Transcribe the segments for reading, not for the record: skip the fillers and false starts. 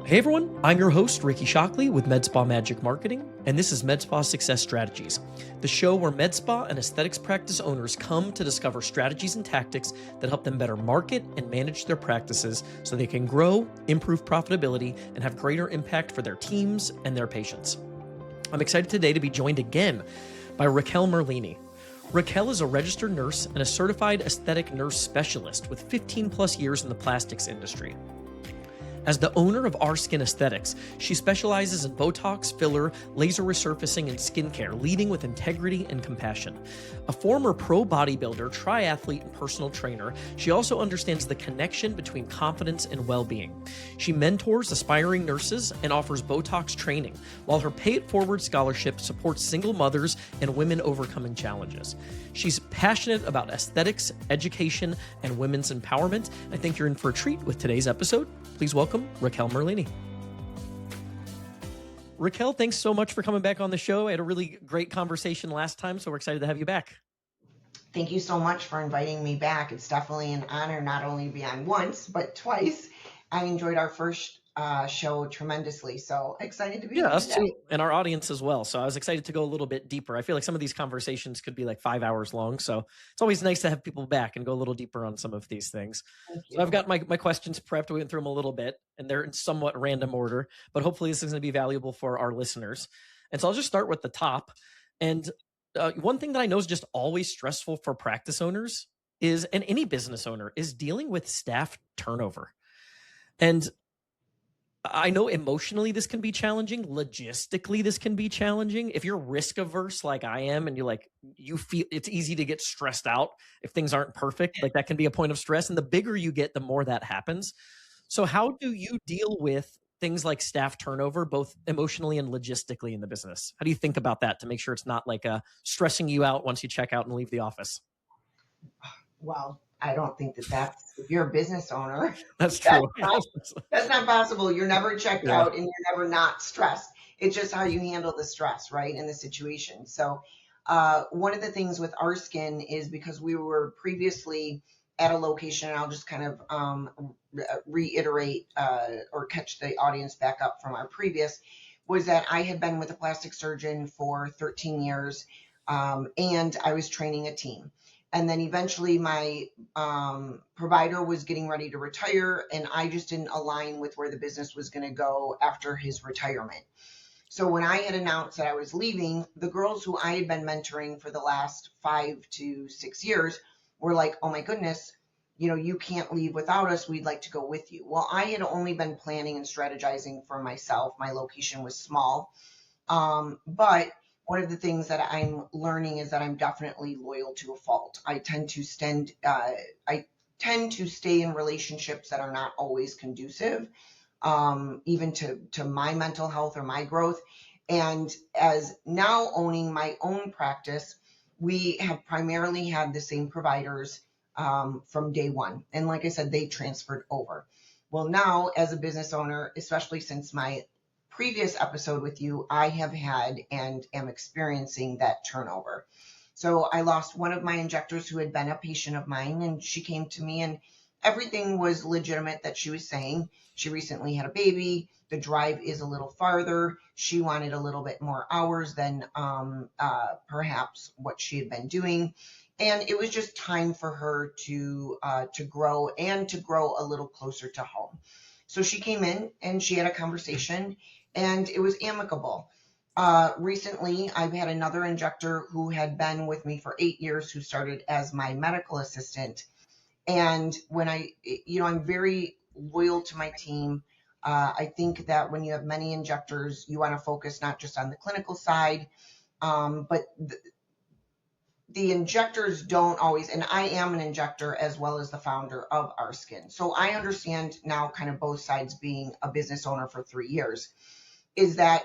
Hey everyone, I'm your host, Ricky Shockley with MedSpa Magic Marketing, and this is MedSpa Success Strategies, the show where MedSpa and aesthetics practice owners come to discover strategies and tactics that help them better market and manage their practices so they can grow, improve profitability, and have greater impact for their teams and their patients. I'm excited today to be joined again by Raquel Merlini. Raquel is a registered nurse and a certified aesthetic nurse specialist with 15 plus years in the plastics industry. As the owner of Our Skin Aesthetics, she specializes in Botox, filler, laser resurfacing, and skincare, leading with integrity and compassion. A former pro bodybuilder, triathlete, and personal trainer, she also understands the connection between confidence and well-being. She mentors aspiring nurses and offers Botox training, while her Pay It Forward scholarship supports single mothers and women overcoming challenges. She's passionate about aesthetics, education, and women's empowerment. I think you're in for a treat with today's episode. Please welcome Raquel Merlini. Raquel, thanks so much for coming back on the show. I had a really great conversation last time, so we're excited to have you back. Thank you so much for inviting me back. It's definitely an honor not only to be on once, but twice. I enjoyed our first show tremendously, so excited to be here us today. too, and our audience as well. So I was excited to go a little bit deeper. I feel like some of these conversations could be like 5 hours long, so it's always nice to have people back and go a little deeper on some of these things. So I've got my questions prepped. We went through them a little bit, and they're in somewhat random order, but hopefully this is going to be valuable for our listeners. And so I'll just start with the top. And one thing that I know is just always stressful for practice owners is, and any business owner, is dealing with staff turnover. And I know emotionally this can be challenging. Logistically, this can be challenging. If you're risk averse like I am, and you feel it's easy to get stressed out if things aren't perfect, like that can be a point of stress. And the bigger you get, the more that happens. So how do you deal with things like staff turnover, both emotionally and logistically in the business? How do you think about that to make sure it's not like stressing you out once you check out and leave the office? Well, I don't think that's if you're a business owner, That's true. that's not possible. You're never checked Yeah. out and you're never not stressed. It's just how you handle the stress, right, in the situation. So one of the things with Our Skin is because we were previously at a location, and I'll just kind of reiterate or catch the audience back up from our previous, was that I had been with a plastic surgeon for 13 years, and I was training a team. And then eventually my provider was getting ready to retire, and I just didn't align with where the business was going to go after his retirement. So when I had announced that I was leaving, the girls who I had been mentoring for the last 5 to 6 years were like, oh my goodness, you can't leave without us. We'd like to go with you. Well, I had only been planning and strategizing for myself. My location was small. But one of the things that I'm learning is that I'm definitely loyal to a fault. I tend to stay in relationships that are not always conducive, even to my mental health or my growth. And as now owning my own practice, we have primarily had the same providers from day one. And like I said, they transferred over. Well, now as a business owner, especially since my previous episode with you, I have had and am experiencing that turnover. So I lost one of my injectors who had been a patient of mine, and she came to me and everything was legitimate that she was saying. She recently had a baby. The drive is a little farther. She wanted a little bit more hours than perhaps what she had been doing. And it was just time for her to grow and to grow a little closer to home. So she came in and she had a conversation, and it was amicable. Recently, I've had another injector who had been with me for 8 years who started as my medical assistant. And when I'm very loyal to my team. I think that when you have many injectors, you want to focus not just on the clinical side, but the injectors don't always, and I am an injector as well as the founder of Our Skin. So I understand now kind of both sides being a business owner for 3 years, is that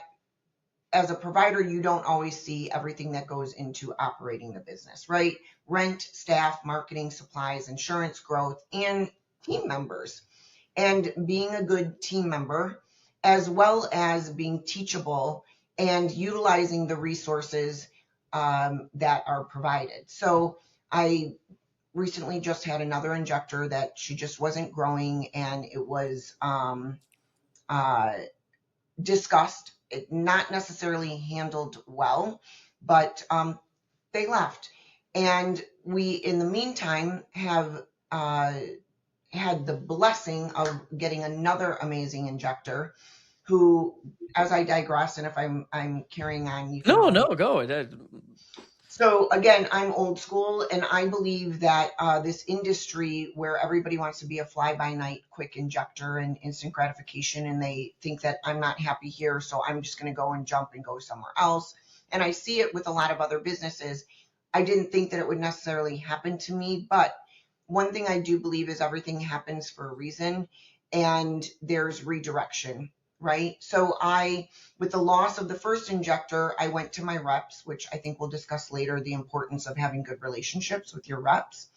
as a provider, you don't always see everything that goes into operating the business, right? Rent, staff, marketing, supplies, insurance, growth, and team members. And being a good team member, as well as being teachable and utilizing the resources that are provided. So I recently just had another injector that she just wasn't growing, and it was discussed, not necessarily handled well, but they left. And we, in the meantime, have had the blessing of getting another amazing injector who, as I digress, and if I'm carrying on, you can No, go ahead. no, go. So again, I'm old school, and I believe that this industry where everybody wants to be a fly-by-night quick injector and instant gratification, and they think that I'm not happy here, so I'm just going to go and jump and go somewhere else. And I see it with a lot of other businesses. I didn't think that it would necessarily happen to me, but one thing I do believe is everything happens for a reason, and there's redirection, right? So with the loss of the first injector, I went to my reps, which I think we'll discuss later, the importance of having good relationships with your reps.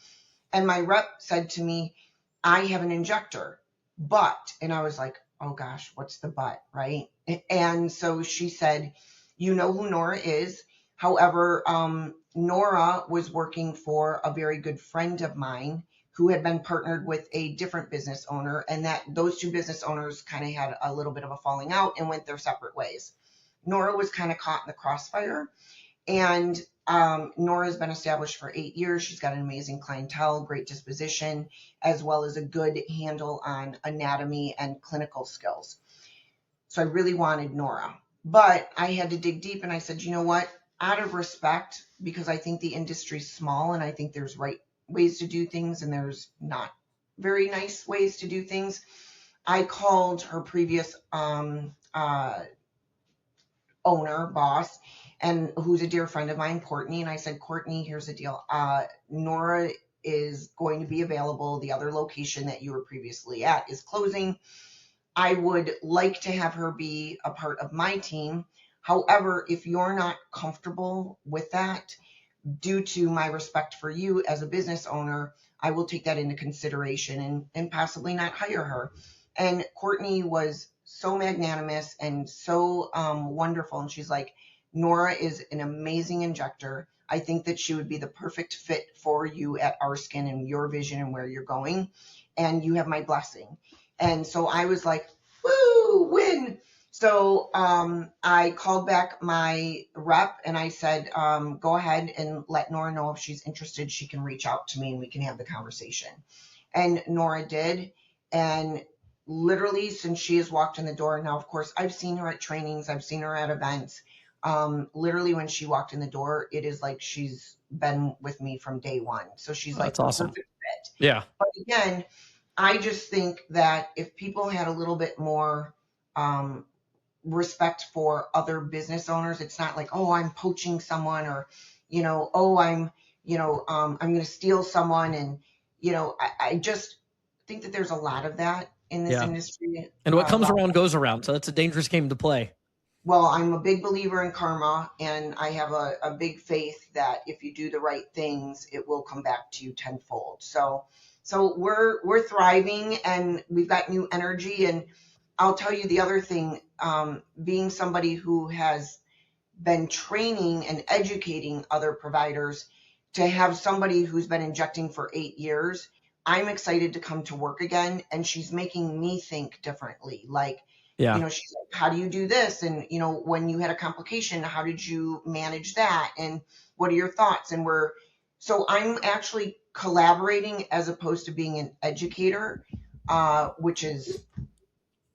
And my rep said to me, I have an injector, but, and I was like, oh gosh, what's the but, right? And so she said, you know who Nora is. However, Nora was working for a very good friend of mine who had been partnered with a different business owner, and that those two business owners kind of had a little bit of a falling out and went their separate ways. Nora was kind of caught in the crossfire, and Nora's been established for 8 years. She's got an amazing clientele, great disposition, as well as a good handle on anatomy and clinical skills. So I really wanted Nora, but I had to dig deep, and I said, you know what? Out of respect, because I think the industry's small, and I think there's right ways to do things and there's not very nice ways to do things. I called her previous owner, boss, and who's a dear friend of mine, Courtney. And I said, Courtney, here's the deal. Nora is going to be available. The other location that you were previously at is closing. I would like to have her be a part of my team. However, if you're not comfortable with that, due to my respect for you as a business owner, I will take that into consideration and possibly not hire her. And Courtney was so magnanimous and so wonderful. And she's like, Nora is an amazing injector. I think that she would be the perfect fit for you at Arskin and your vision and where you're going. And you have my blessing. And so I was like, woo, win. So I called back my rep and I said, go ahead and let Nora know if she's interested. She can reach out to me and we can have the conversation. And Nora did. And literally, since she has walked in the door, now, of course, I've seen her at trainings, I've seen her at events. Literally, when she walked in the door, it is like she's been with me from day one. So she's like That's awesome. perfect fit. Yeah. But again, I just think that if people had a little bit more respect for other business owners, it's not like, oh, I'm poaching someone, or, oh, I'm going to steal someone. And, I just think that there's a lot of that in this industry. And what comes around goes around. So that's a dangerous game to play. Well, I'm a big believer in karma, and I have a big faith that if you do the right things, it will come back to you tenfold. So we're thriving, and we've got new energy. And I'll tell you the other thing, being somebody who has been training and educating other providers, to have somebody who's been injecting for 8 years, I'm excited to come to work again. And she's making me think differently. Like, she's like, how do you do this? And, when you had a complication, how did you manage that? And what are your thoughts? And so I'm actually collaborating as opposed to being an educator, which is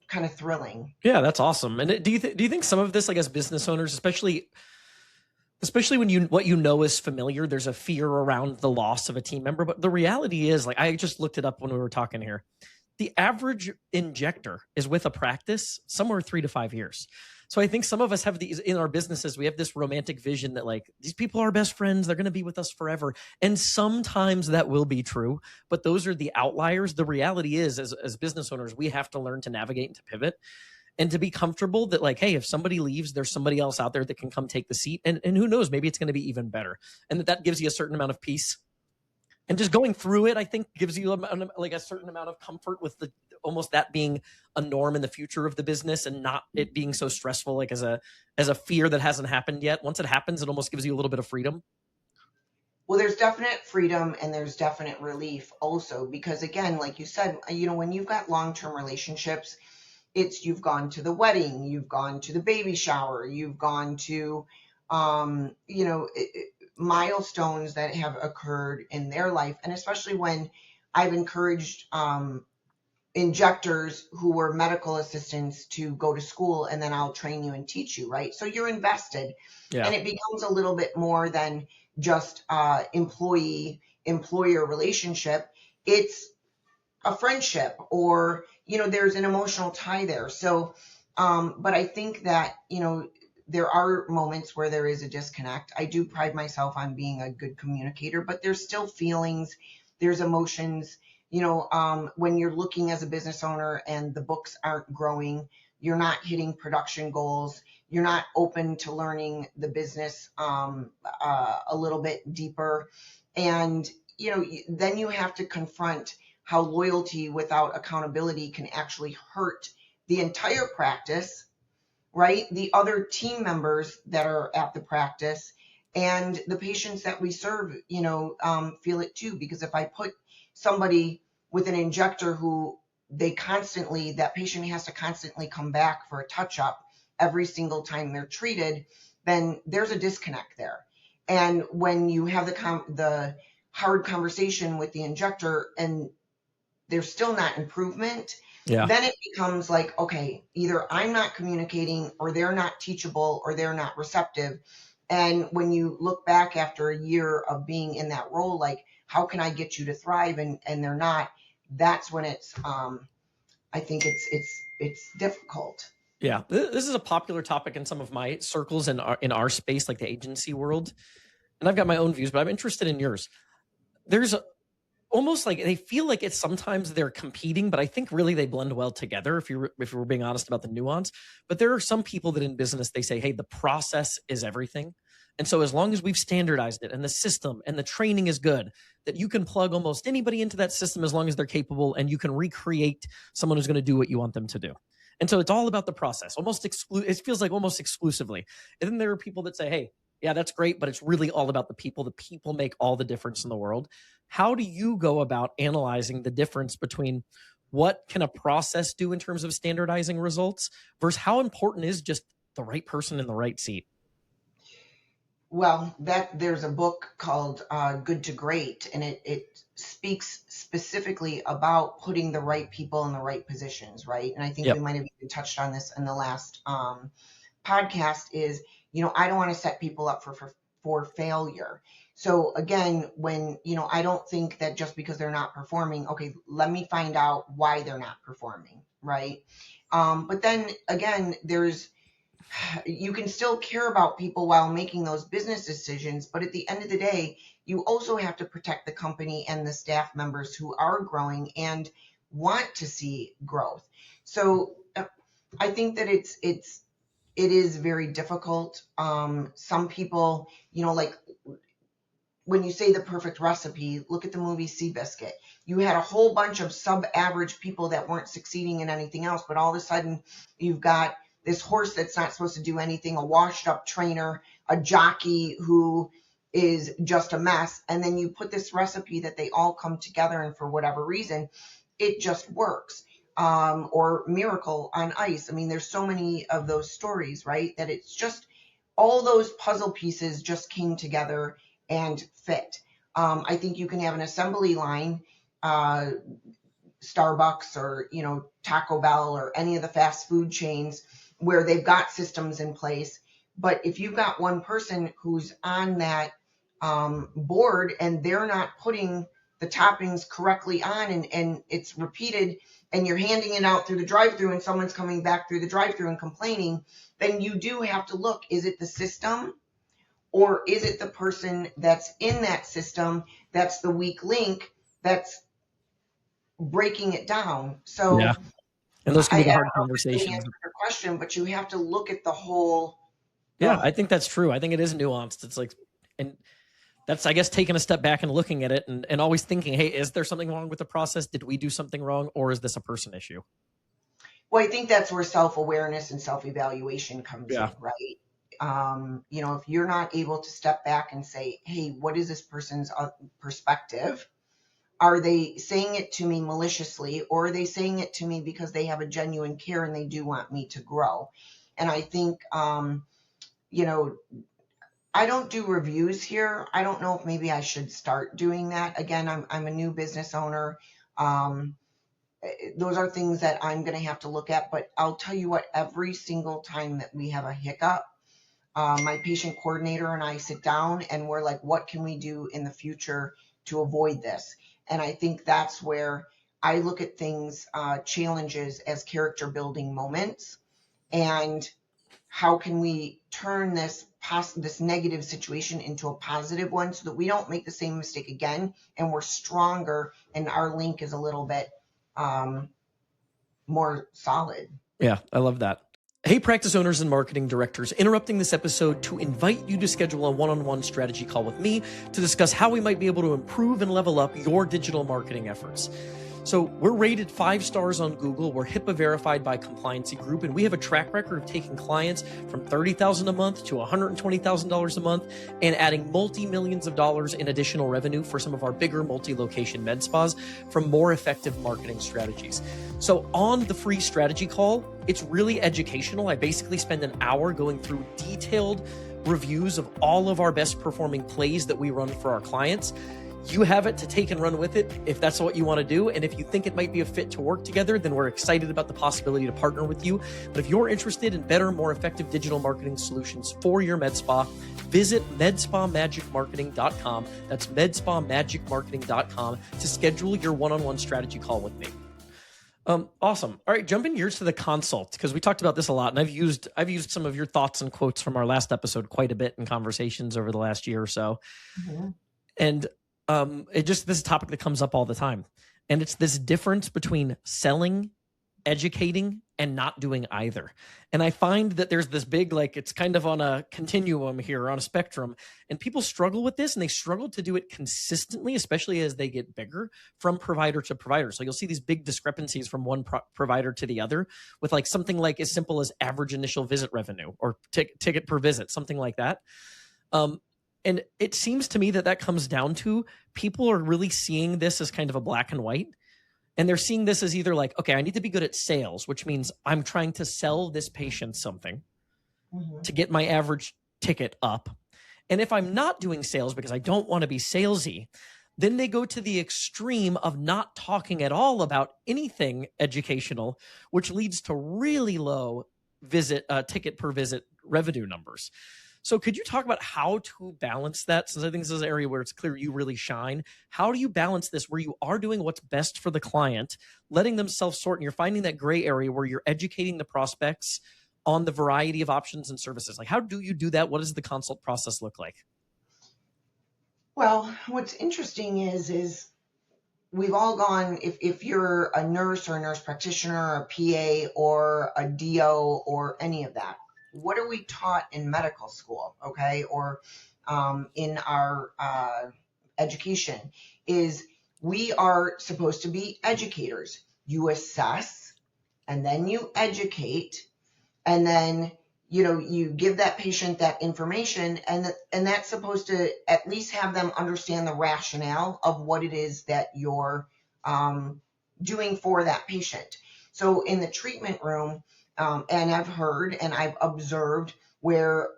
kind of thrilling. Yeah, that's awesome. And do you think some of this, like as business owners, especially when what is familiar, there's a fear around the loss of a team member. But the reality is, like, I just looked it up when we were talking here. The average injector is with a practice somewhere 3 to 5 years. So I think some of us have these in our businesses. We have this romantic vision that, like, these people are best friends. They're going to be with us forever. And sometimes that will be true, but those are the outliers. The reality is, as business owners, we have to learn to navigate and to pivot and to be comfortable that, like, hey, if somebody leaves, there's somebody else out there that can come take the seat. And who knows, maybe it's going to be even better. And that gives you a certain amount of peace. And just going through it, I think, gives you a certain amount of comfort with almost that being a norm in the future of the business, and not it being so stressful, like as a fear that hasn't happened yet. Once it happens, it almost gives you a little bit of freedom. Well, there's definite freedom and there's definite relief also, because again, like you said, when you've got long-term relationships, It's you've gone to the wedding, you've gone to the baby shower, you've gone to, milestones that have occurred in their life. And especially when I've encouraged injectors who were medical assistants to go to school, and then I'll train you and teach you, right? So you're invested, and Yeah. it becomes a little bit more than just employee employer relationship. It's a friendship, or there's an emotional tie there. So but I think that there are moments where there is a disconnect. I do pride myself on being a good communicator, but there's still feelings, there's emotions. When you're looking as a business owner and the books aren't growing, you're not hitting production goals, you're not open to learning the business a little bit deeper, and then you have to confront how loyalty without accountability can actually hurt the entire practice, right? The other team members that are at the practice and the patients that we serve, feel it too. Because if I put somebody with an injector who that patient has to constantly come back for a touch up every single time they're treated, then there's a disconnect there. And when you have the hard conversation with the injector and there's still not improvement, Yeah. then it becomes like, okay, either I'm not communicating, or they're not teachable, or they're not receptive. And when you look back after a year of being in that role, like, how can I get you to thrive? And they're not. That's when it's, I think it's difficult. Yeah. This is a popular topic in some of my circles in our space, like the agency world. And I've got my own views, but I'm interested in yours. There's almost like they feel like it's sometimes they're competing, but I think really they blend well together if you were being honest about the nuance. But there are some people that in business, they say, hey, the process is everything. And so as long as we've standardized it and the system and the training is good, that you can plug almost anybody into that system as long as they're capable, and you can recreate someone who's going to do what you want them to do. And so it's all about the process, it feels like almost exclusively. And then there are people that say, hey, yeah, that's great, but it's really all about the people. The people make all the difference in the world. How do you go about analyzing the difference between what can a process do in terms of standardizing results versus how important is just the right person in the right seat? Well, there's a book called Good to Great, and it speaks specifically about putting the right people in the right positions, right? And I think we Yep. might have even touched on this in the last podcast. Is I don't want to set people up for failure. So again, when I don't think that just because they're not performing, okay, let me find out why they're not performing, right? But then again, you can still care about people while making those business decisions, but at the end of the day, you also have to protect the company and the staff members who are growing and want to see growth. So I think that it is very difficult. Some people, like when you say the perfect recipe, look at the movie Seabiscuit. You had a whole bunch of sub-average people that weren't succeeding in anything else, but all of a sudden you've got this horse that's not supposed to do anything, a washed up trainer, a jockey who is just a mess, and then you put this recipe that they all come together, and for whatever reason, it just works. Or Miracle on Ice. I mean, there's so many of those stories, right? That it's just all those puzzle pieces just came together and fit. I think you can have an assembly line, uh, Starbucks or Taco Bell or any of the fast food chains where they've got systems in place. But if you've got one person who's on that board and they're not putting the toppings correctly on, and it's repeated, and you're handing it out through the drive-through and someone's coming back through the drive-through and complaining, then you do have to look, is it the system? Or is it the person that's in that system that's the weak link that's breaking it down? Yeah. So And those can I be the don't hard know if I really conversations. answered your question, but you have to look at the whole, Yeah, the I think that's true. I think it is nuanced. It's like, and that's, I guess, taking a step back and looking at it and always thinking, hey, is there something wrong with the process? Did we do something wrong? Or is this a person issue? well, I think that's where self-awareness and self-evaluation comes in, Yeah. right? If you're not able to step back and say, hey, what is this person's perspective? are they saying it to me maliciously, or are they saying it to me because they have a genuine care and they do want me to grow? And I think, you know, I don't do reviews here. I don't know if maybe I should start doing that. Again, I'm a new business owner. Um, those are things that I'm going to have to look at, but I'll tell you what, every single time that we have a hiccup, my patient coordinator and I sit down and we're like, what can we do in the future to avoid this? And I think that's where I look at things, challenges as character building moments, and how can we turn this negative situation into a positive one so that we don't make the same mistake again and we're stronger and our link is a little bit more solid. Yeah, I love that. Hey, practice owners and marketing directors, interrupting this episode to invite you to schedule a one-on-one strategy call with me to discuss how we might be able to improve and level up your digital marketing efforts. So we're rated 5 stars on Google. We're HIPAA verified by Compliancy Group, and we have a track record of taking clients from $30,000 a month to $120,000 a month and adding multi-millions of dollars in additional revenue for some of our bigger multi-location med spas from more effective marketing strategies. So on the free strategy call, it's really educational. I basically spend an hour going through detailed reviews of all of our best performing plays that we run for our clients. You have it to take and run with it if that's what you want to do. And if you think it might be a fit to work together, then we're excited about the possibility to partner with you. But if you're interested in better, more effective digital marketing solutions for your med spa, visit medspamagicmarketing.com. That's medspamagicmarketing.com to schedule your one-on-one strategy call with me. Awesome. All right, jumping gears to the consult, because we talked about this a lot, and I've used some of your thoughts and quotes from our last episode quite a bit in conversations over the last year or so. Mm-hmm. And this is a topic that comes up all the time. And it's this difference between selling, educating, and not doing either. And I find that there's this big, it's kind of on a continuum here, on a spectrum, and people struggle with this, and they struggle to do it consistently, especially as they get bigger, from provider to provider. So you'll see these big discrepancies from one provider to the other with something like as simple as average initial visit revenue or ticket per visit, something like that. And it seems to me that comes down to people are really seeing this as kind of a black and white. And they're seeing this as either okay, I need to be good at sales, which means I'm trying to sell this patient something to get my average ticket up. And if I'm not doing sales because I don't want to be salesy, then they go to the extreme of not talking at all about anything educational, which leads to really low ticket per visit revenue numbers. So could you talk about how to balance that? Since I think this is an area where it's clear you really shine. How do you balance this where you are doing what's best for the client, letting them self-sort, and you're finding that gray area where you're educating the prospects on the variety of options and services? How do you do that? What does the consult process look like? Well, what's interesting is we've all gone, if you're a nurse or a nurse practitioner, or a PA or a DO or any of that, what are we taught in medical school, okay, or in our education, is we are supposed to be educators. You assess, and then you educate, and then you give that patient that information, and that's supposed to at least have them understand the rationale of what it is that you're doing for that patient. So in the treatment room, and I've heard and I've observed where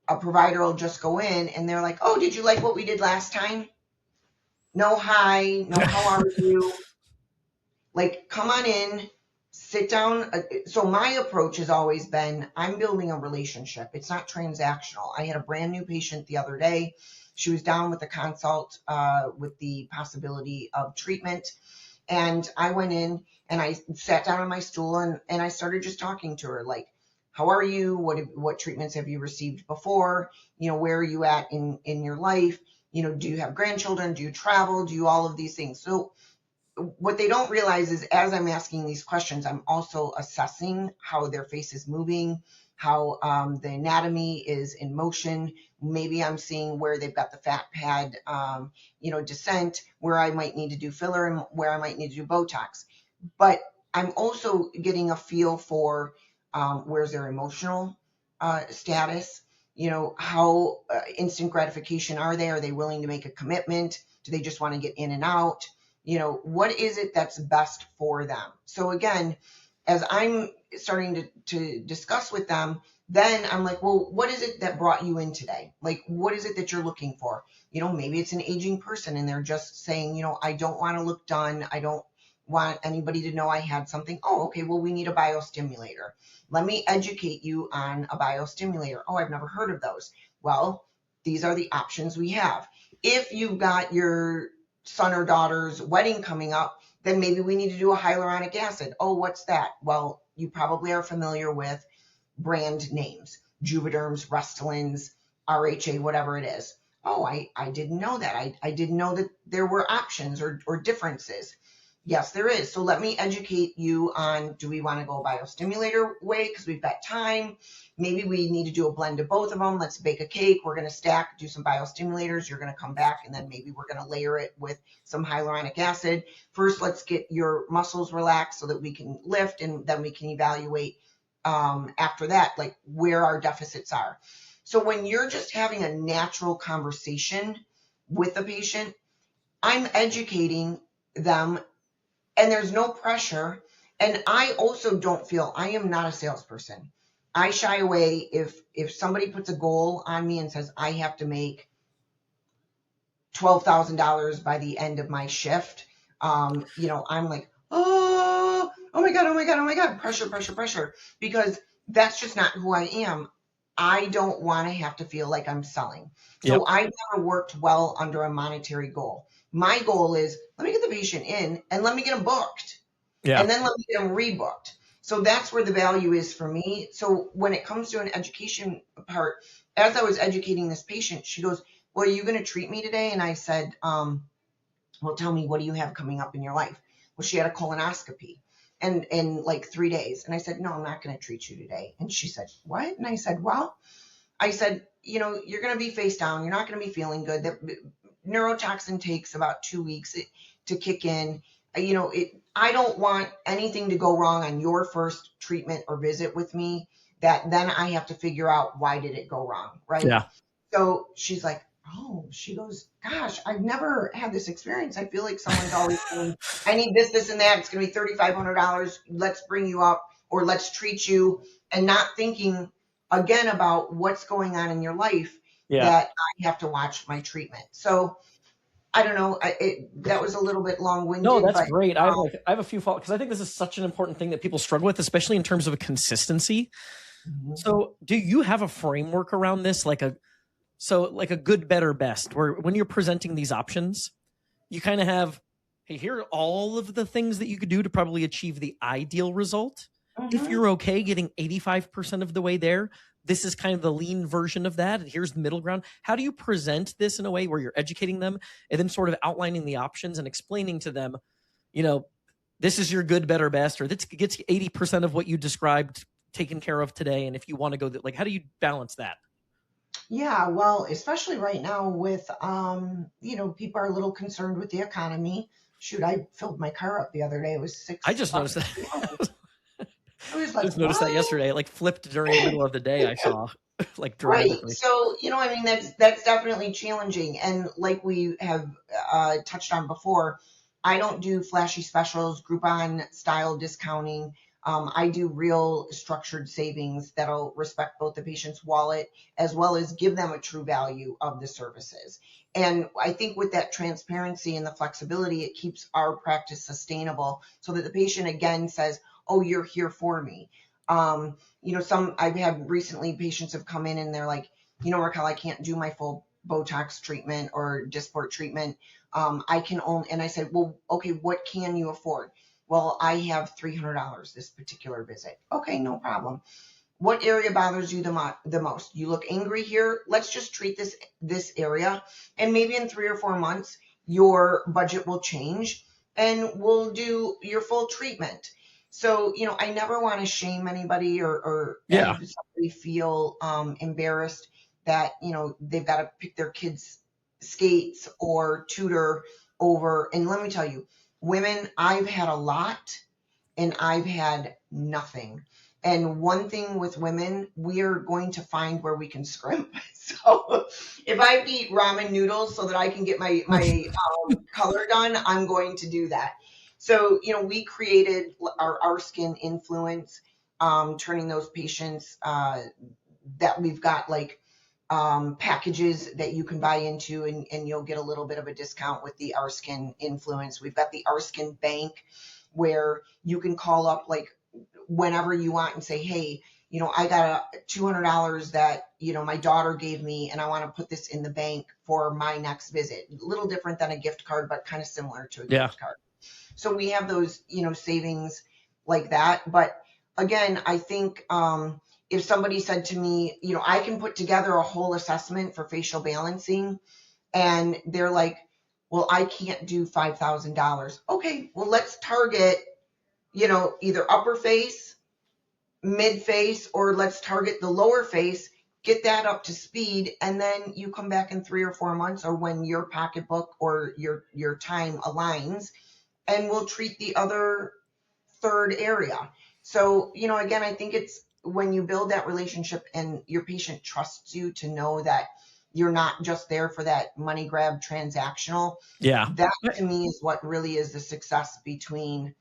a provider will just go in and they're like, oh, did you like what we did last time? No, hi, no, how are you? Come on in, sit down. So my approach has always been, I'm building a relationship. It's not transactional. I had a brand new patient the other day. She was down with a consult with the possibility of treatment. And I went in and I sat down on my stool and I started just talking to her, how are you? What treatments have you received before? Where are you at in your life? Do you have grandchildren? Do you travel? Do you all of these things? So what they don't realize is as I'm asking these questions, I'm also assessing how their face is moving, how the anatomy is in motion. Maybe I'm seeing where they've got the fat pad, descent, where I might need to do filler and where I might need to do Botox. But I'm also getting a feel for where's their emotional status, how instant gratification are they? Are they willing to make a commitment? Do they just want to get in and out? What is it that's best for them? So again, as I'm starting to discuss with them, then I'm like, well, what is it that brought you in today? Like, what is it that you're looking for? Maybe it's an aging person and they're just saying, I don't want to look done. I don't want anybody to know I had something. Oh, okay. Well, we need a biostimulator. Let me educate you on a biostimulator. Oh, I've never heard of those. Well, these are the options we have. If you've got your son or daughter's wedding coming up, then maybe we need to do a hyaluronic acid. Oh, what's that? Well, you probably are familiar with brand names, Juvederms, Restylans, RHA, whatever it is. Oh, I didn't know that. I didn't know that there were options or differences. Yes, there is. So let me educate you on, do we want to go biostimulator way because we've got time? Maybe we need to do a blend of both of them. Let's bake a cake. We're going to stack, do some biostimulators. You're going to come back, and then maybe we're going to layer it with some hyaluronic acid. First, let's get your muscles relaxed so that we can lift, and then we can evaluate after that, like where our deficits are. So when you're just having a natural conversation with the patient, I'm educating them and there's no pressure. And I also don't feel, I am not a salesperson. I shy away if somebody puts a goal on me and says I have to make $12,000 by the end of my shift. I'm like, oh my God, oh my God, oh my God, pressure, pressure, pressure, because that's just not who I am. I don't want to have to feel like I'm selling. So Yep. I've never worked well under a monetary goal. My goal is, let me get the patient in and let me get them booked. Yeah. And then let me get them rebooked. So that's where the value is for me. So when it comes to an education part, as I was educating this patient, she goes, well, are you going to treat me today? And I said, well, tell me, what do you have coming up in your life? Well, she had a colonoscopy and in like 3 days. And I said, no, I'm not going to treat you today. And she said, what? And I said, well, you're going to be face down. You're not going to be feeling good. The neurotoxin takes about 2 weeks to kick in. I don't want anything to go wrong on your first treatment or visit with me that then I have to figure out why did it go wrong, right? Yeah. So she's like, oh, she goes, gosh, I've never had this experience. I feel like someone's always saying, I need this, this, and that. It's going to be $3,500. Let's bring you up or let's treat you, and not thinking again about what's going on in your life Yeah. that I have to watch my treatment. So I don't know. That was a little bit long-winded. No, that's but, great. I have a few follow because I think this is such an important thing that people struggle with, especially in terms of consistency. Mhm. So, do you have a framework around this, like a good, better, best, where when you're presenting these options, you kind of have, hey, here are all of the things that you could do to probably achieve the ideal result. If Mhm. you're okay getting 85% of the way there, this is kind of the lean version of that. And here's the middle ground. How do you present this in a way where you're educating them and then sort of outlining the options and explaining to them, this is your good, better, best, or this gets 80% of what you described taken care of today. And if you want to go, how do you balance that? Yeah, well, especially right now with, people are a little concerned with the economy. Shoot, I filled my car up the other day. It was I just $6 noticed a gallon. that. I was I like, just noticed that what? yesterday. It flipped during the middle of the day. I saw Right. dramatically. So, that's definitely challenging. And like we have touched on before, I don't do flashy specials, Groupon style discounting. I do real structured savings that'll respect both the patient's wallet as well as give them a true value of the services. And I think with that transparency and the flexibility, it keeps our practice sustainable so that the patient again says, oh, you're here for me. I've had recently patients have come in and they're like, Raquel, I can't do my full Botox treatment or Dysport treatment. I can only, and I said, well, okay, what can you afford? Well, I have $300 this particular visit. Okay, no problem. What area bothers you the most? You look angry here. Let's just treat this area, and maybe in 3 or 4 months, your budget will change, and we'll do your full treatment. So, I never want to shame anybody or Yeah. have somebody feel embarrassed that, they've got to pick their kids' skates or tutor over. And let me tell you, women, I've had a lot and I've had nothing. And one thing with women, we are going to find where we can scrimp. So if I have to eat ramen noodles so that I can get my color done, I'm going to do that. So, we created our skin influence, turning those patients that we've got like packages that you can buy into, and you'll get a little bit of a discount with the Our Skin influence. We've got the Our Skin Bank where you can call up like whenever you want and say, hey, I got $200 that, my daughter gave me, and I want to put this in the bank for my next visit. A little different than a gift card, but kind of similar to a Yeah. gift card. So we have those, savings like that. But again, I think if somebody said to me, I can put together a whole assessment for facial balancing, and they're like, well, I can't do $5,000. Okay, well, let's target, either upper face, mid face, or let's target the lower face, get that up to speed, and then you come back in 3 or 4 months, or when your pocketbook or your time aligns, and we'll treat the other third area. So, again, I think it's when you build that relationship and your patient trusts you to know that you're not just there for that money grab transactional. Yeah. That to me is what really is the success between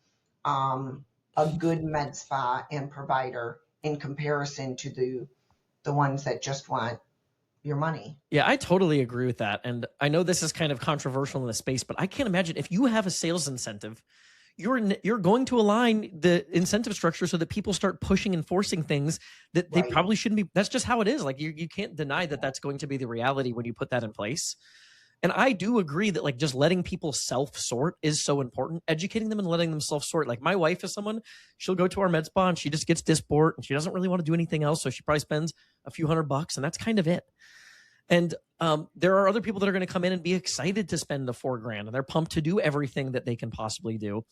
a good med spa and provider in comparison to the ones that just want your money. Yeah, I totally agree with that. And I know this is kind of controversial in the space, but I can't imagine if you have a sales incentive, you're going to align the incentive structure so that people start pushing and forcing things that they Right. probably shouldn't be. That's just how it is. Like you can't deny that that's going to be the reality when you put that in place. And I do agree that like just letting people self-sort is so important. Educating them and letting them self-sort. Like my wife is someone, she'll go to our med spa and she just gets Dysport and she doesn't really want to do anything else. So she probably spends a few $100 and that's kind of it. And there are other people that are going to come in and be excited to spend the $4,000 and they're pumped to do everything that they can possibly do.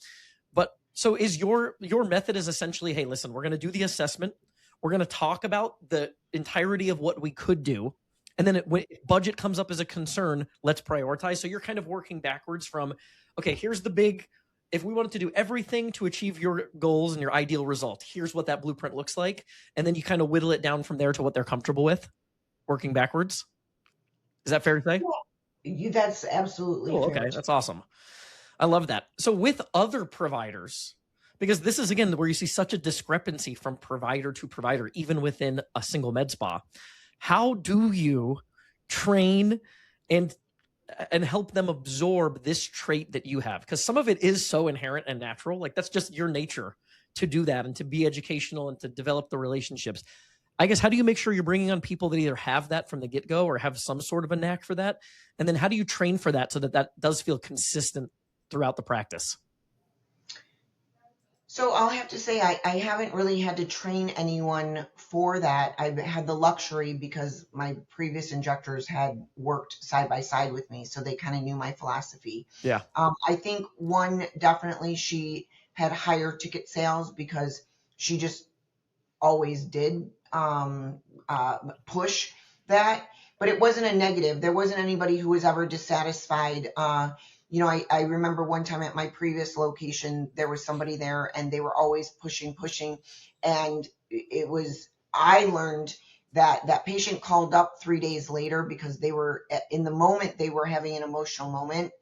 But so is your method is essentially, hey, listen, we're going to do the assessment. We're going to talk about the entirety of what we could do. And then when budget comes up as a concern, let's prioritize. So you're kind of working backwards from, okay, here's the big, if we wanted to do everything to achieve your goals and your ideal result, here's what that blueprint looks like. And then you kind of whittle it down from there to what they're comfortable with, working backwards. Is that fair to say? That's absolutely Oh, fair. okay. That's awesome. I love that. So with other providers, because this is again where you see such a discrepancy from provider to provider, even within a single med spa, how do you train and help them absorb this trait that you have? Because some of it is so inherent and natural. Like that's just your nature to do that and to be educational and to develop the relationships. I guess, how do you make sure you're bringing on people that either have that from the get-go or have some sort of a knack for that? And then how do you train for that so that that does feel consistent throughout the practice? So I'll have to say I haven't really had to train anyone for that. I've had the luxury because my previous injectors had worked side by side with me, so they kind of knew my philosophy. Yeah. I think one, definitely she had higher ticket sales because she just always did push that, but it wasn't a negative. There wasn't anybody who was ever dissatisfied. I remember one time at my previous location, there was somebody there and they were always pushing. And I learned that that patient called up 3 days later because they were in the moment, they were having an emotional moment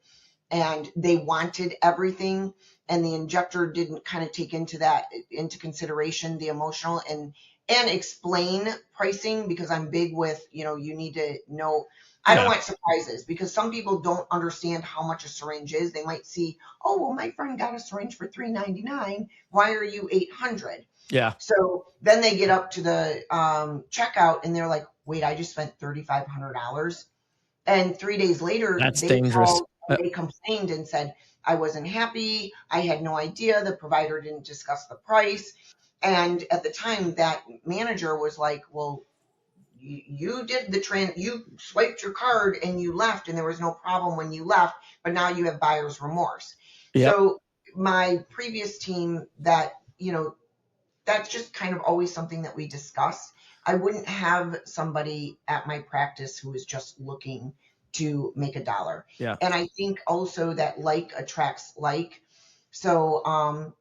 and they wanted everything. And the injector didn't kind of take into consideration the emotional and explain pricing, because I'm big with, you need to know. I don't want surprises because some people don't understand how much a syringe is. They might see, oh, well, my friend got a syringe for $3.99. Why are you $800? Yeah. So then they get up to the checkout and they're like, wait, I just spent $3,500. And 3 days later, That's they dangerous. called and they complained and said, I wasn't happy. I had no idea. The provider didn't discuss the price. And at the time, that manager was like, well, you did you swiped your card and you left, and there was no problem when you left, but now you have buyer's remorse. Yep. So my previous team, that's just kind of always something that we discuss. I wouldn't have somebody at my practice who is just looking to make a dollar. Yeah. And I think also that like attracts like. So,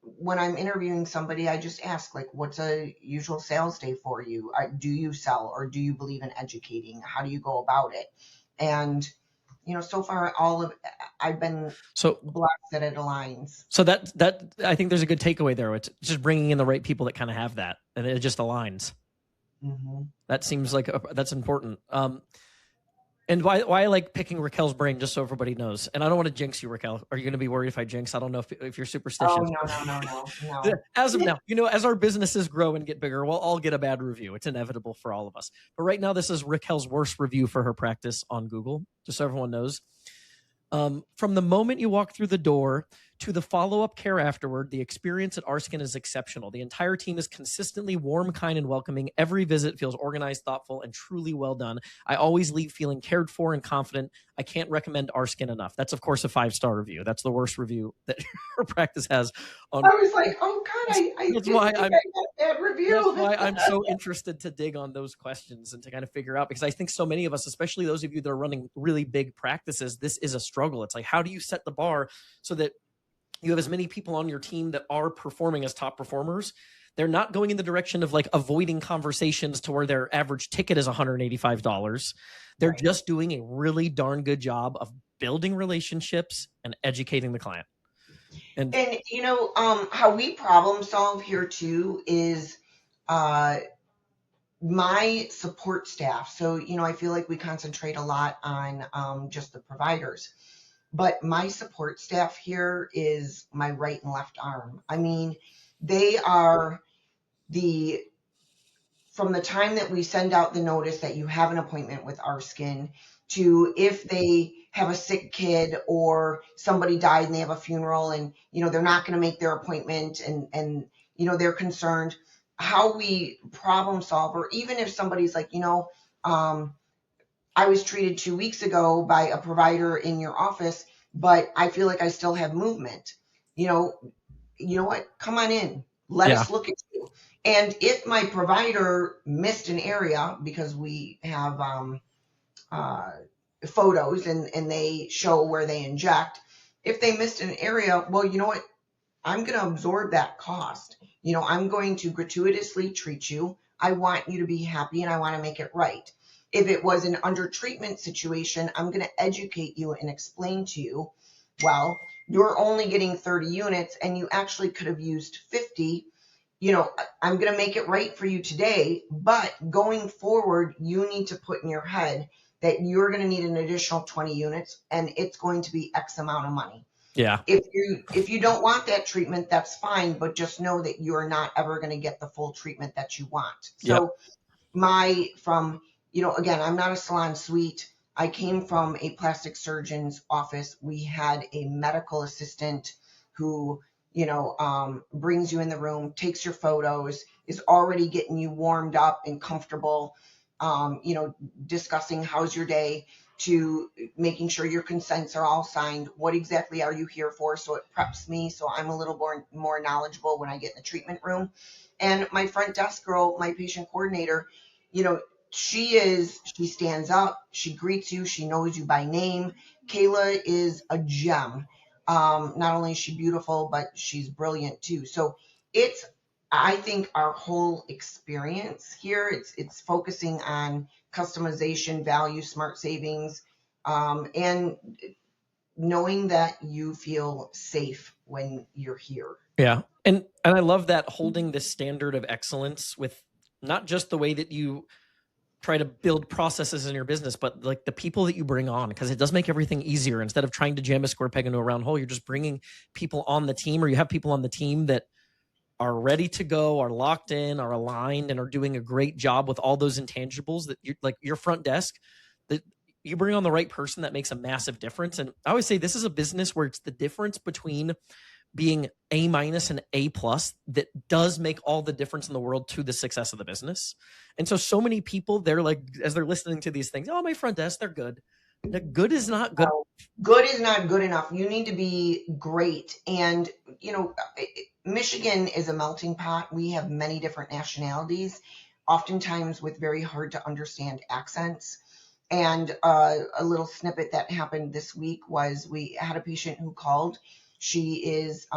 when I'm interviewing somebody, I just ask, like, what's a usual sales day for you? Do you sell, or do you believe in educating? How do you go about it? And, so far I've been So blessed that it aligns. so that I think there's a good takeaway there. It's just bringing in the right people that kind of have that, and it just aligns. Mm-hmm. That seems like that's important. And why I like picking Raquel's brain, just so everybody knows. And I don't want to jinx you, Raquel. Are you going to be worried if I jinx? I don't know if you're Oh, superstitious. no. As of now, as our businesses grow and get bigger, we'll all get a bad review. It's inevitable for all of us. But right now, this is Raquel's worst review for her practice on Google, just so everyone knows. From the moment you walk through the door to the follow-up care afterward, the experience at Arskin is exceptional. The entire team is consistently warm, kind, and welcoming. Every visit feels organized, thoughtful, and truly well done. I always leave feeling cared for and confident. I can't recommend Arskin enough. That's, of course, a 5-star review. That's the worst review that her practice has on. I was like, oh God, I That's didn't why think I got a bad review. That's why I'm so interested to dig on those questions and to kind of figure out, because I think so many of us, especially those of you that are running really big practices, this is a struggle. It's like, how do you set the bar so that you have as many people on your team that are performing as top performers? They're not going in the direction of like avoiding conversations to where their average ticket is $185. They're Right. just doing a really darn good job of building relationships and educating the client. And how we problem solve here too is my support staff. So, I feel like we concentrate a lot on just the providers, but my support staff here is my right and left arm. I mean, they are from the time that we send out the notice that you have an appointment with our skin, to if they have a sick kid or somebody died and they have a funeral and they're not going to make their appointment, and they're concerned, how we problem solve. Or even if somebody's like, I was treated 2 weeks ago by a provider in your office, but I feel like I still have movement. What? Come on in. Let Yeah. us look at you. And if my provider missed an area, because we have uh, photos and they show where they inject, if they missed an area, well, you know what? I'm going to absorb that cost. I'm going to gratuitously treat you. I want you to be happy and I want to make it right. If it was an under treatment situation, I'm going to educate you and explain to you, well, you're only getting 30 units and you actually could have used 50. I'm going to make it right for you today, but going forward, you need to put in your head that you're going to need an additional 20 units and it's going to be X amount of money. Yeah. If you don't want that treatment, that's fine, but just know that you're not ever going to get the full treatment that you want. So again, I'm not a salon suite. I came from a plastic surgeon's office. We had a medical assistant who, brings you in the room, takes your photos, is already getting you warmed up and comfortable, discussing how's your day, to making sure your consents are all signed. What exactly are you here for? So it preps me, so I'm a little more knowledgeable when I get in the treatment room. And my front desk girl, my patient coordinator, she stands up, she greets you, she knows you by name. Kayla is a gem. Not only is she beautiful, but she's brilliant too. So I think our whole experience here, it's focusing on customization, value, smart savings, and knowing that you feel safe when you're here. Yeah. And I love that, holding this standard of excellence with not just the way that you try to build processes in your business, but like the people that you bring on, because it does make everything easier. Instead of trying to jam a square peg into a round hole, you're just bringing people on the team, or you have people on the team that are ready to go, are locked in, are aligned, and are doing a great job with all those intangibles that you like your front desk, that you bring on the right person, that makes a massive difference. And I always say this is a business where it's the difference between being A- and A+ that does make all the difference in the world to the success of the business. And so many people, they're like, as they're listening to these things, oh, my front desk, they're good. Good is not good. Good is not good enough. You need to be great. And, Michigan is a melting pot. We have many different nationalities, oftentimes with very hard to understand accents. And a little snippet that happened this week was we had a patient who called. She is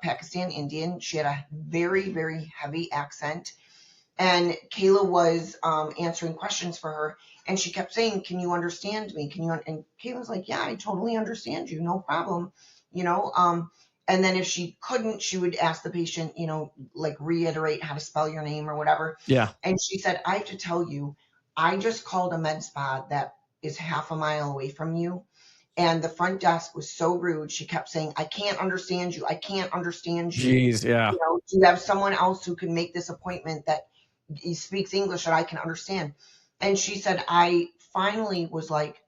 Pakistan Indian. She had a very, very heavy accent. And Kayla was answering questions for her. And she kept saying, "Can you understand me? Can you?" And Kayla was like, "Yeah, I totally understand you. No problem." You know, and then if she couldn't, she would ask the patient, like reiterate how to spell your name or whatever. Yeah. And she said, "I have to tell you, I just called a med spa that is half a mile away from you. And the front desk was so rude. She kept saying, 'I can't understand you. I can't understand you. Jeez. Yeah. Do you have someone else who can make this appointment that he speaks English that I can understand?'" And she said, I finally was like,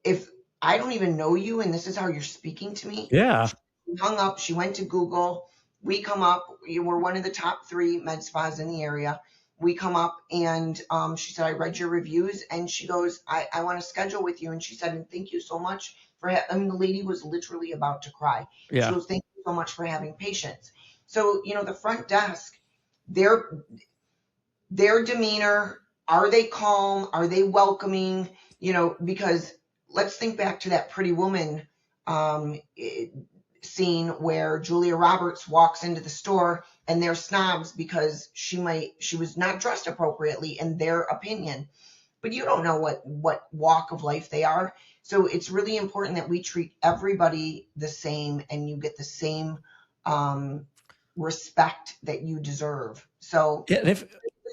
"If I don't even know you and this is how you're speaking to me." Yeah. She hung up. She went to Google. We come up. We're one of the top 3 med spas in the area. We come up and she said, "I read your reviews." And she goes, I want to schedule with you. And she said, "And thank you so much for, I mean, the lady was literally about to cry. She Yeah. goes, "Thank you so much for having patience." So, the front desk, their demeanor, are they calm? Are they welcoming? Because let's think back to that Pretty Woman um, scene where Julia Roberts walks into the store and they're snobs because she was not dressed appropriately in their opinion, but you don't know what walk of life they are. So it's really important that we treat everybody the same and you get the same respect that you deserve. So Yeah. And if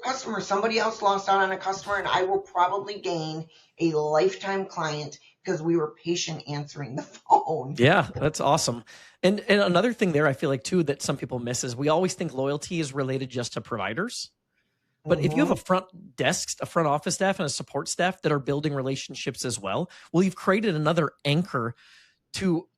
customer, somebody else lost out on a customer, and I will probably gain a lifetime client because we were patient answering the phone. Yeah, that's awesome. And another thing there, I feel like too, that some people miss is we always think loyalty is related just to providers. But if you have a front desk, a front office staff, and a support staff that are building relationships as well, you've created another anchor to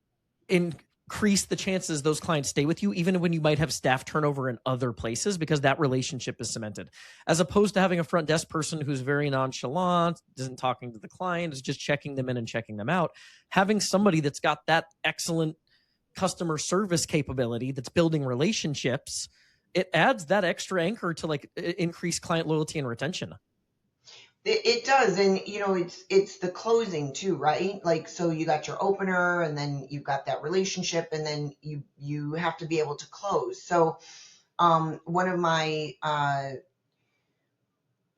increase the chances those clients stay with you, even when you might have staff turnover in other places, because that relationship is cemented. As opposed to having a front desk person who's very nonchalant, isn't talking to the client, is just checking them in and checking them out. Having somebody that's got that excellent customer service capability that's building relationships, it adds that extra anchor to like increase client loyalty and retention. It does, and it's the closing too, right? Like, so you got your opener, and then you've got that relationship, and then you have to be able to close. So, one of my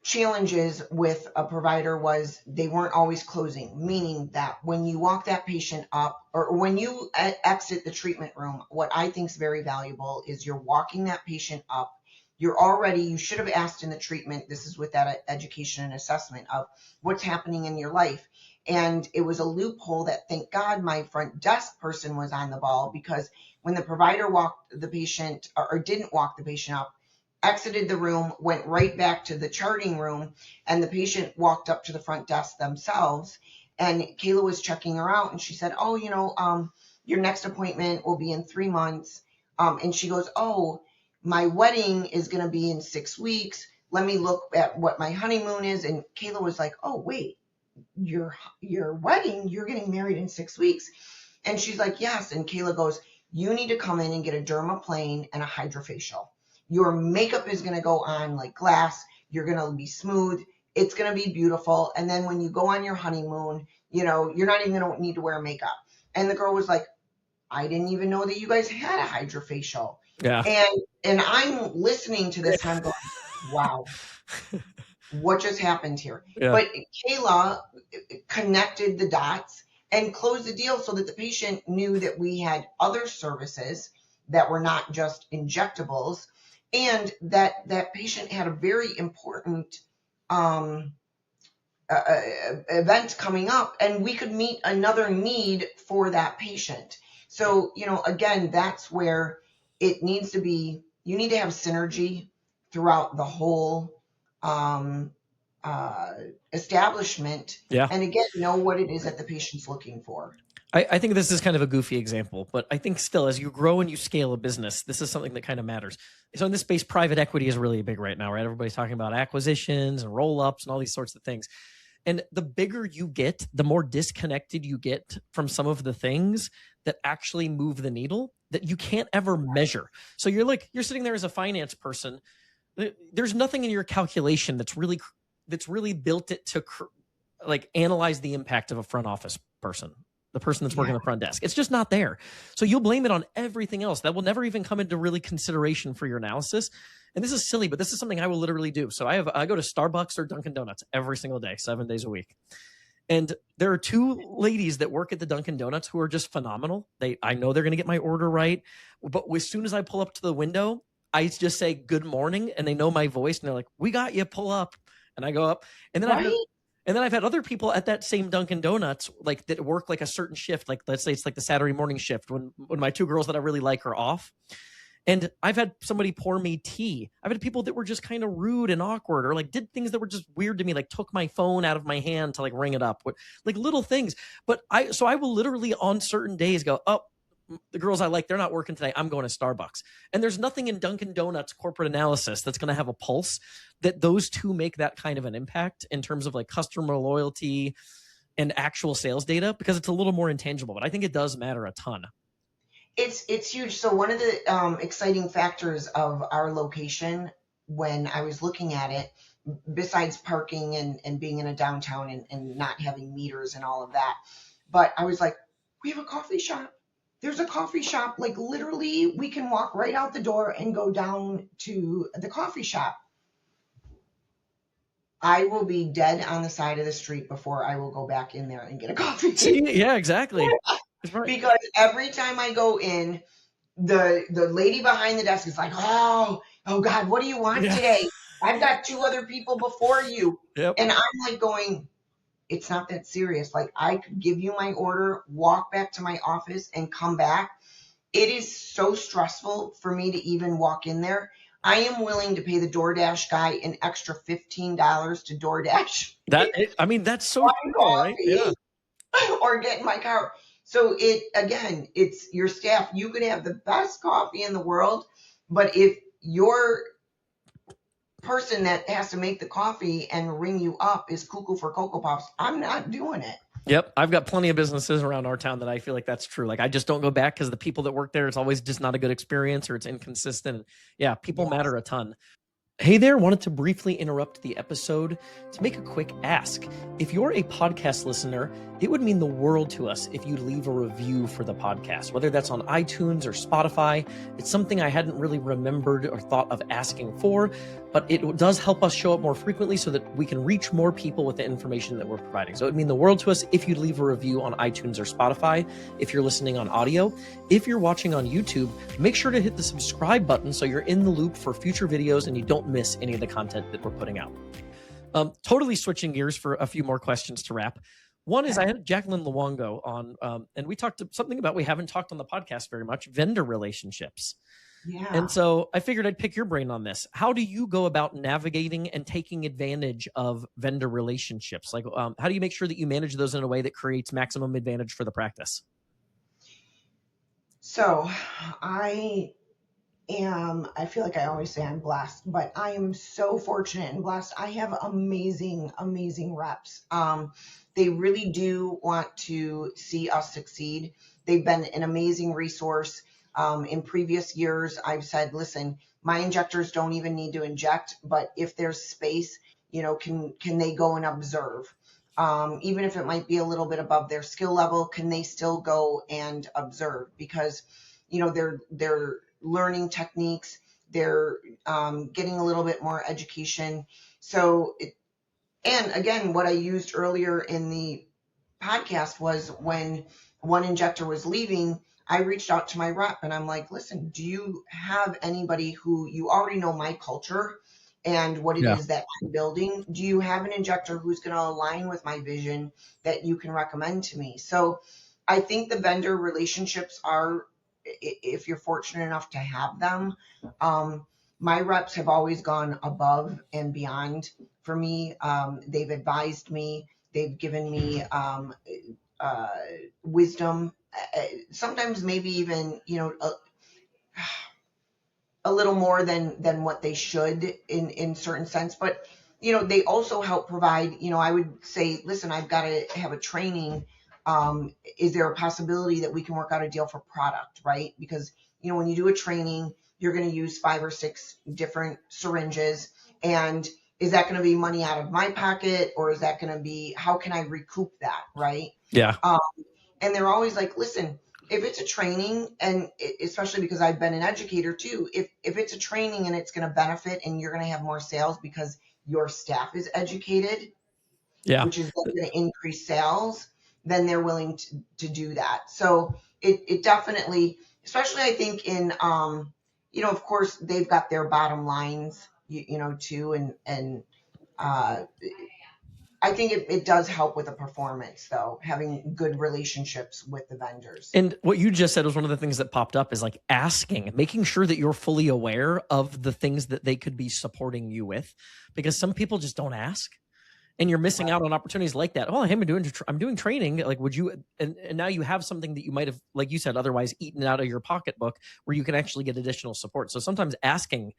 challenges with a provider was they weren't always closing, meaning that when you walk that patient up or when you exit the treatment room, what I think is very valuable is you're walking that patient up. You should have asked in the treatment, this is with that education and assessment of what's happening in your life. And it was a loophole that, thank God, my front desk person was on the ball, because when the provider walked the patient or didn't walk the patient up, exited the room, went right back to the charting room, and the patient walked up to the front desk themselves. And Kayla was checking her out, and she said, "Oh, your next appointment will be in 3 months." And she goes, "Oh, my wedding is going to be in 6 weeks. Let me look at what my honeymoon is." And Kayla was like, "Oh, wait, your wedding, you're getting married in 6 weeks?" And she's like, "Yes." And Kayla goes, "You need to come in and get a dermaplane and a hydrofacial. Your makeup is going to go on like glass. You're going to be smooth. It's going to be beautiful. And then when you go on your honeymoon, you're not even going to need to wear makeup." And the girl was like, "I didn't even know that you guys had a hydrofacial." Yeah. And I'm listening to this and I'm going, wow, what just happened here? Yeah. But Kayla connected the dots and closed the deal so that the patient knew that we had other services that were not just injectables, and that patient had a very important event coming up, and we could meet another need for that patient. So, again, that's where it needs to be. You need to have synergy throughout the whole establishment. Yeah. And again, know what it is that the patient's looking for. I think this is kind of a goofy example, but I think still, as you grow and you scale a business, this is something that kind of matters. So in this space, private equity is really big right now, right? Everybody's talking about acquisitions and roll-ups and all these sorts of things. And the bigger you get, the more disconnected you get from some of the things that actually move the needle that you can't ever measure. So you're sitting there as a finance person. There's nothing in your calculation that's really built it to like analyze the impact of a front office person. the person that's working the front desk. It's just not there. So you'll blame it on everything else. That will never even come into really consideration for your analysis. And this is silly, but this is something I will literally do. So I go to Starbucks or Dunkin' Donuts every single day, 7 days a week. And there are two ladies that work at the Dunkin' Donuts who are just phenomenal. I know they're going to get my order right. But as soon as I pull up to the window, I just say good morning, and they know my voice, and they're like, we got you, pull up. And I go up. And then I've had other people at that same Dunkin' Donuts like that work like a certain shift. Like let's say it's like the Saturday morning shift when my two girls that I really like are off. And I've had somebody pour me tea. I've had people that were just kind of rude and awkward, or like did things that were just weird to me, like took my phone out of my hand to like ring it up, like little things. But I will literally on certain days go, oh, the girls I like, they're not working today. I'm going to Starbucks. And there's nothing in Dunkin' Donuts corporate analysis that's going to have a pulse that those two make that kind of an impact in terms of like customer loyalty and actual sales data, because it's a little more intangible. But I think it does matter a ton. It's huge. So one of the exciting factors of our location when I was looking at it, besides parking and being in a downtown and not having meters and all of that, but I was like, we have a coffee shop. There's a coffee shop. Like literally we can walk right out the door and go down to the coffee shop. I will be dead on the side of the street before I will go back in there and get a coffee. See, yeah, exactly. Right. Because every time I go in, the lady behind the desk is like, oh God, what do you want today? I've got two other people before you. Yep. And I'm like going, it's not that serious. Like I could give you my order, walk back to my office and come back. It is so stressful for me to even walk in there. I am willing to pay the DoorDash guy an extra $15 to DoorDash. That's so cool, right? Yeah. Or get in my car. So it's your staff. You could have the best coffee in the world, but if your person that has to make the coffee and ring you up is cuckoo for Cocoa Pops, I'm not doing it. Yep. I've got plenty of businesses around our town that I feel like that's true. Like I just don't go back because the people that work there, it's always just not a good experience or it's inconsistent. Yeah. People matter a ton. Hey there, wanted to briefly interrupt the episode to make a quick ask. If you're a podcast listener, it would mean the world to us if you'd leave a review for the podcast, whether that's on iTunes or Spotify. It's something I hadn't really remembered or thought of asking for, but it does help us show up more frequently so that we can reach more people with the information that we're providing. So it would mean the world to us if you'd leave a review on iTunes or Spotify, if you're listening on audio. If you're watching on YouTube, make sure to hit the subscribe button so you're in the loop for future videos and you don't miss any of the content that we're putting out. Totally switching gears for a few more questions to wrap. One is I had Jacqueline Luongo on, and we talked something about we haven't talked on the podcast very much, vendor relationships. Yeah. And so I figured I'd pick your brain on this. How do you go about navigating and taking advantage of vendor relationships? Like, how do you make sure that you manage those in a way that creates maximum advantage for the practice? So I feel like I always say I'm blessed, but I am so fortunate and blessed. I have amazing, amazing reps. They really do want to see us succeed. They've been an amazing resource. In previous years, I've said, listen, my injectors don't even need to inject, but if there's space, can they go and observe? Even if it might be a little bit above their skill level, can they still go and observe? Because, they're learning techniques, they're getting a little bit more education. So, and again, what I used earlier in the podcast was when one injector was leaving, I reached out to my rep and I'm like, listen, do you have anybody who you already know my culture and what it is that I'm building? Do you have an injector who's going to align with my vision that you can recommend to me? So I think the vendor relationships are, if you're fortunate enough to have them, my reps have always gone above and beyond for me. They've advised me. They've given me wisdom. Sometimes maybe even, a little more than what they should in certain sense. But, they also help provide, I would say, listen, I've got to have a training. Is there a possibility that we can work out a deal for product, right? Because, when you do a training, you're going to use 5 or 6 different syringes. And is that going to be money out of my pocket, or is that going to be, how can I recoup that, right? Yeah. And they're always like, listen, if it's a training, and especially because I've been an educator too, if it's a training and it's going to benefit and you're going to have more sales because your staff is educated, Yeah. which is then going to increase sales, then they're willing to do that. So it definitely, especially I think in, of course they've got their bottom lines, too. And uh, I think it does help with the performance though, having good relationships with the vendors. And what you just said was one of the things that popped up is like asking, making sure that you're fully aware of the things that they could be supporting you with, because some people just don't ask. And you're missing out on opportunities like that. Oh, I'm doing training. Like, would you? And now you have something that you might have, like you said, otherwise eaten out of your pocketbook, where you can actually get additional support. So sometimes asking,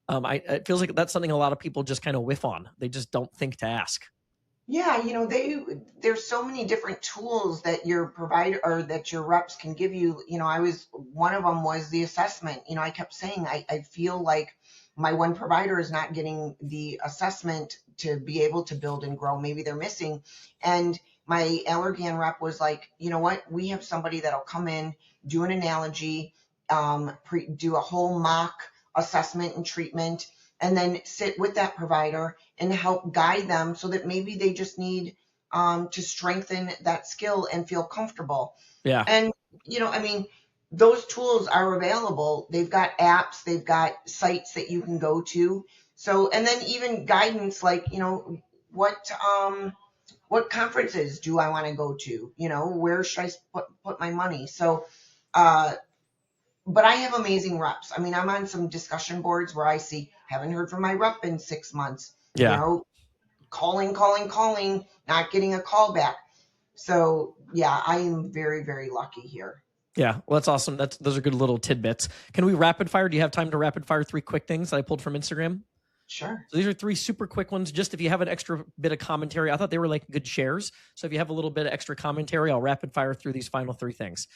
it feels like that's something a lot of people just kind of whiff on. They just don't think to ask. Yeah, there's so many different tools that your provider or that your reps can give you. One of them was the assessment. I kept saying, I feel like my one provider is not getting the assessment to be able to build and grow. Maybe they're missing. And my Allergan rep was like, you know what? We have somebody that'll come in, do an analogy, do a whole mock assessment and treatment, and then sit with that provider and help guide them so that maybe they just need to strengthen that skill and feel comfortable. Yeah. And, I mean, those tools are available. They've got apps, they've got sites that you can go to. So, and then even guidance like, what conferences do I want to go to? Where should I put my money? So, but I have amazing reps. I mean, I'm on some discussion boards where I see, haven't heard from my rep in 6 months, Yeah. calling, not getting a call back. So yeah, I am very, very lucky here. Yeah. Well, that's awesome. Those are good little tidbits. Can we rapid fire? Do you have time to rapid fire 3 quick things that I pulled from Instagram? Sure. So these are 3 super quick ones. Just if you have an extra bit of commentary, I thought they were like good shares. So if you have a little bit of extra commentary, I'll rapid fire through these final 3 things.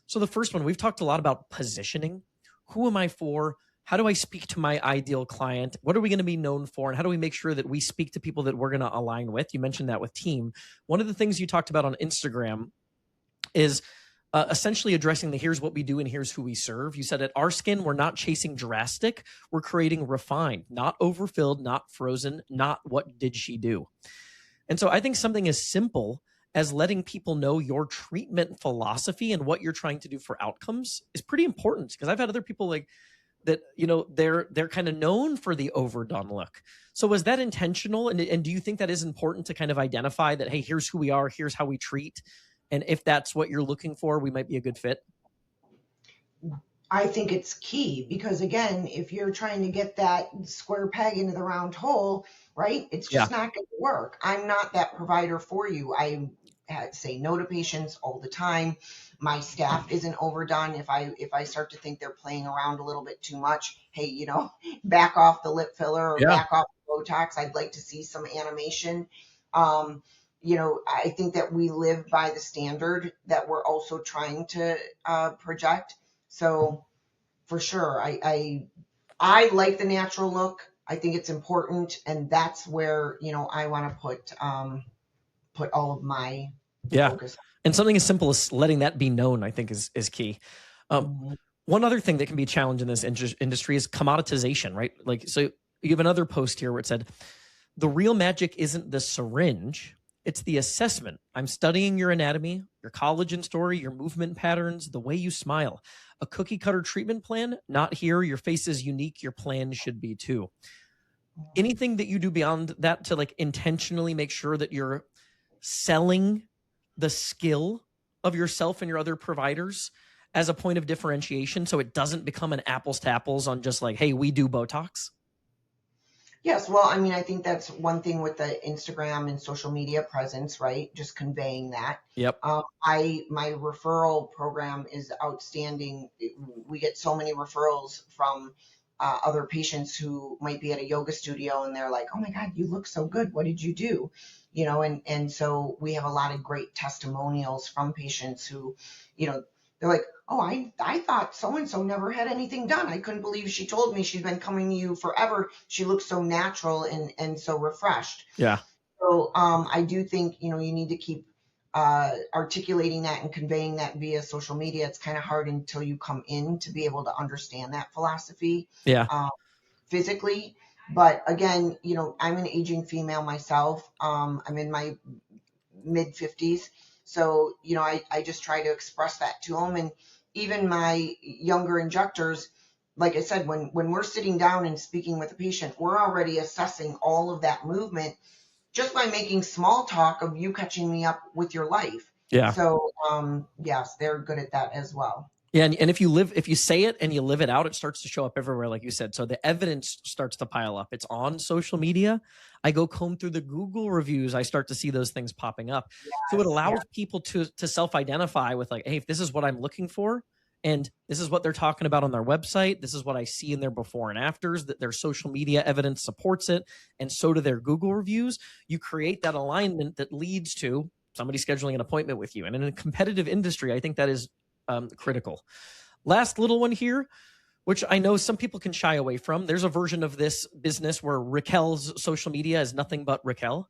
So the first one, we've talked a lot about positioning. Who am I for? How do I speak to my ideal client? What are we going to be known for? And how do we make sure that we speak to people that we're going to align with? You mentioned that with team. One of the things you talked about on Instagram is essentially addressing the here's what we do and here's who we serve. You said at our skin, we're not chasing drastic. We're creating refined, not overfilled, not frozen, not what did she do? And so I think something as simple as letting people know your treatment philosophy and what you're trying to do for outcomes is pretty important, because I've had other people like that, they're kind of known for the overdone look. So was that intentional? And do you think that is important to kind of identify that, hey, here's who we are, here's how we treat, and if that's what you're looking for, we might be a good fit? I think it's key because again, if you're trying to get that square peg into the round hole, right? It's just not going to work. I'm not that provider for you. I say no to patients all the time. My staff isn't overdone. If I start to think they're playing around a little bit too much, hey, back off the lip filler or back off the Botox. I'd like to see some animation. I think that we live by the standard that we're also trying to project. So for sure, I like the natural look. I think it's important, and that's where I want to put all of my focus. And something as simple as letting that be known, I think, is key. One other thing that can be a challenge in this industry is commoditization, right? Like, so you have another post here where it said, the real magic isn't the syringe, it's the assessment. I'm studying your anatomy, your collagen story, your movement patterns, the way you smile. A cookie cutter treatment plan, not here. Your face is unique. Your plan should be too. Anything that you do beyond that to like intentionally make sure that you're selling the skill of yourself and your other providers as a point of differentiation, so it doesn't become an apples to apples on just like, hey, we do Botox? Yes, well, I mean, I think that's one thing with the Instagram and social media presence, right? Just conveying that. Yep. My referral program is outstanding. We get so many referrals from other patients who might be at a yoga studio and they're like, "Oh my God, you look so good. What did you do?" And so we have a lot of great testimonials from patients who, they're like, "Oh, I thought so-and-so never had anything done. I couldn't believe she told me she's been coming to you forever. She looks so natural and so refreshed." Yeah. So I do think, you need to keep articulating that and conveying that via social media, it's kind of hard until you come in to be able to understand that philosophy Yeah. physically. But again, I'm an aging female myself. I'm in my mid 50s. So, I just try to express that to them. And even my younger injectors, like I said, when we're sitting down and speaking with a patient, we're already assessing all of that movement just by making small talk of you catching me up with your life. Yeah. So, yes, they're good at that as well. Yeah, and if you say it and you live it out, it starts to show up everywhere, like you said. So the evidence starts to pile up. It's on social media. I go comb through the Google reviews. I start to see those things popping up. So it Yes, yeah. allows people to self-identify with like, hey, if this is what I'm looking for, and this is what they're talking about on their website, this is what I see in their before and afters, that their social media evidence supports it, and so do their Google reviews. You create that alignment that leads to somebody scheduling an appointment with you. And in a competitive industry, I think that is critical. Last little one here, which I know some people can shy away from. There's a version of this business where Raquel's social media is nothing but Raquel,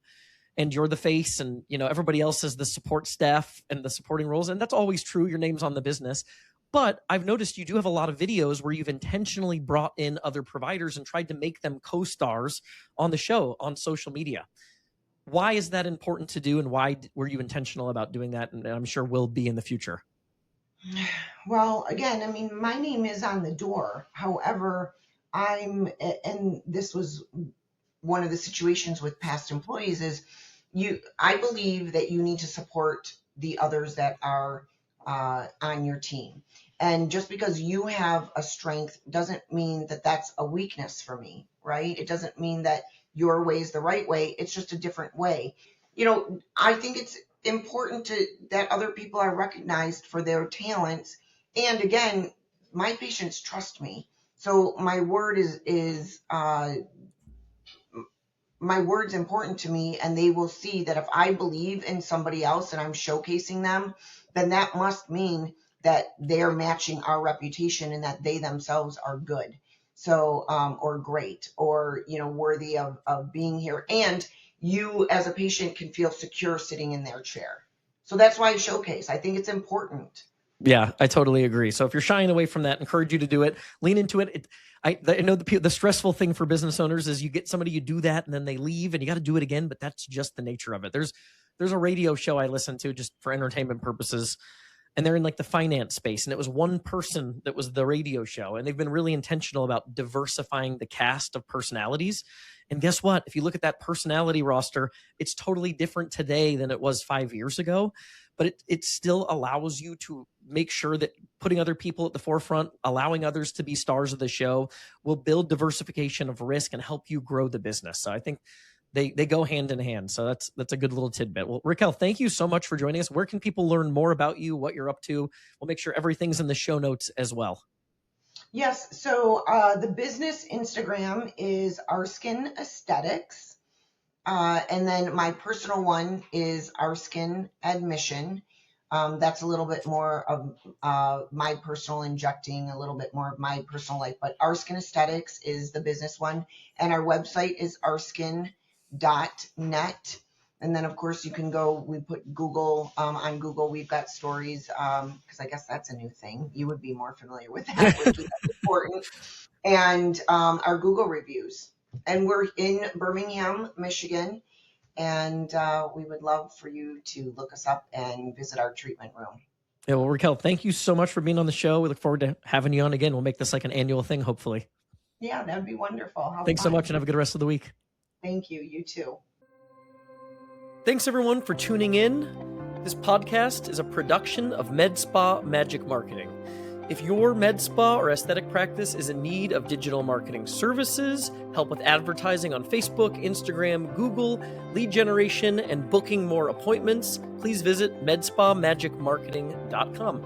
and you're the face, and everybody else is the support staff and the supporting roles, and that's always true. Your name's on the business. But I've noticed you do have a lot of videos where you've intentionally brought in other providers and tried to make them co-stars on the show on social media. Why is that important to do, and why were you intentional about doing that? And I'm sure will be in the future. Well, again, I mean, my name is on the door. However, and this was one of the situations with past employees, is I believe that you need to support the others that are on your team. And just because you have a strength doesn't mean that that's a weakness for me, right? It doesn't mean that your way is the right way. It's just a different way. I think it's important that other people are recognized for their talents. And again, my patients trust me. So my word's important to me, and they will see that if I believe in somebody else and I'm showcasing them, then that must mean that they're matching our reputation and that they themselves are good. So, or great, or, worthy of being here. And you as a patient can feel secure sitting in their chair. So that's why I showcase. I think it's important. Yeah, I totally agree. So if you're shying away from that, encourage you to do it. Lean into it. I know the stressful thing for business owners is you get somebody, you do that, and then they leave, and you got to do it again. But that's just the nature of it. There's a radio show I listen to just for entertainment purposes, and they're in like the finance space, and it was one person that was the radio show, and they've been really intentional about diversifying the cast of personalities. And guess what? If you look at that personality roster, it's totally different today than it was 5 years ago. But it still allows you to make sure that putting other people at the forefront, allowing others to be stars of the show, will build diversification of risk and help you grow the business. So I think they go hand in hand. So that's a good little tidbit. Well, Raquel, thank you so much for joining us. Where can people learn more about you, what you're up to? We'll make sure everything's in the show notes as well. Yes. So the business Instagram is Arskin Aesthetics. And then my personal one is Arskin Admission. That's a little bit more of my personal, injecting a little bit more of my personal life. But Arskin Aesthetics is the business one. And our website is arskin.net. And then, of course, you can go, we put Google, on Google, we've got stories, because I guess that's a new thing. You would be more familiar with that, which is important. And our Google reviews. And we're in Birmingham, Michigan, and we would love for you to look us up and visit our treatment room. Yeah, well, Raquel, thank you so much for being on the show. We look forward to having you on again. We'll make this like an annual thing, hopefully. Yeah, that'd be wonderful. Thanks so much, and have a good rest of the week. Thank you. You too. Thanks, everyone, for tuning in. This podcast is a production of Med Spa Magic Marketing. If your med spa or aesthetic practice is in need of digital marketing services, help with advertising on Facebook, Instagram, Google, lead generation, and booking more appointments, please visit medspamagicmarketing.com.